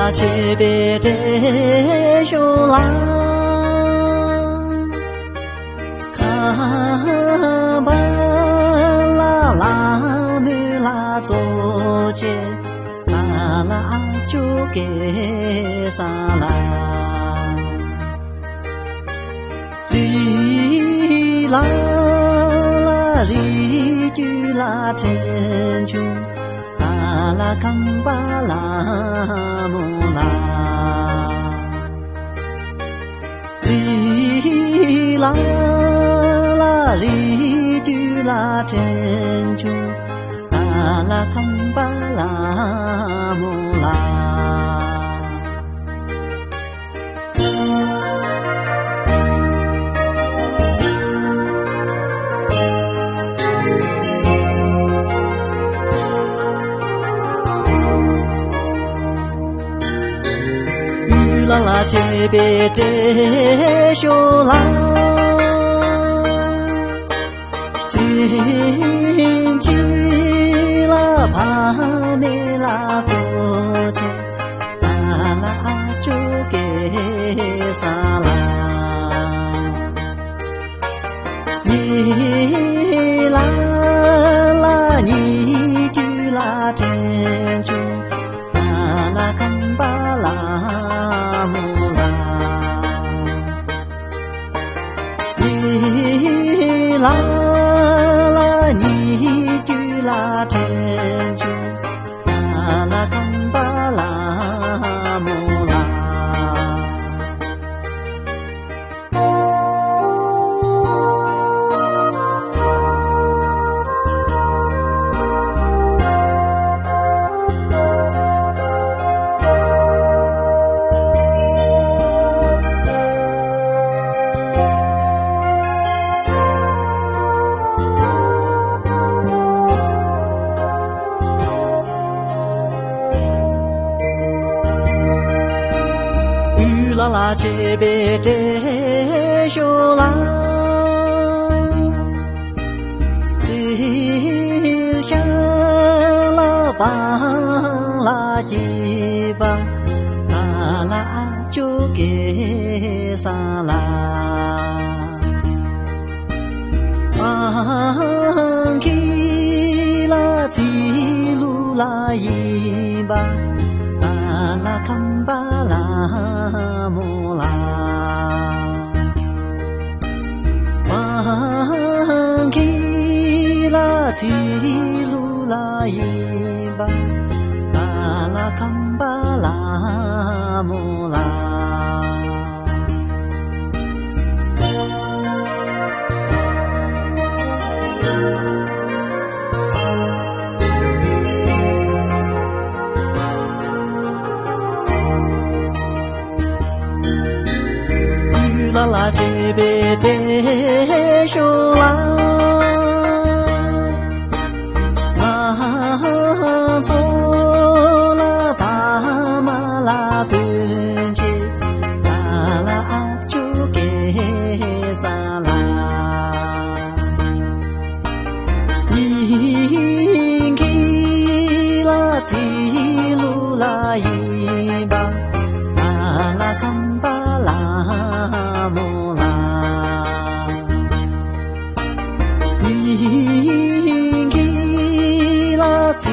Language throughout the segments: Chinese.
啦切别这修啦，卡巴啦拉姆啦做节，啦啦就给啥啦，哩啦啦哩句啦天就。啦康巴拉姆拉，哩啦啦哩嘟啦天就，啦康巴拉姆拉。啦啦切别这修啦，紧紧啦帕梅啦做切，啦啦就给啥啦，你啦啦你就啦天就，啦啦康巴啦。啦啦你就啦天就，啦啦康巴拉姆拉。啦啦切别这修啦，最想啦巴啦一巴，啦啦就给啥啦，放弃啦记录啦一巴，啦啦康巴啦。木啦，放弃啦记录啦一把，啦啦康巴啦木啦。啦啦切别这修啦，啊做啦巴马啦本节，啦啦就给啥啦，你给啦记录啦一把，啦啦康巴啦。你给啦记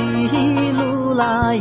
录啦。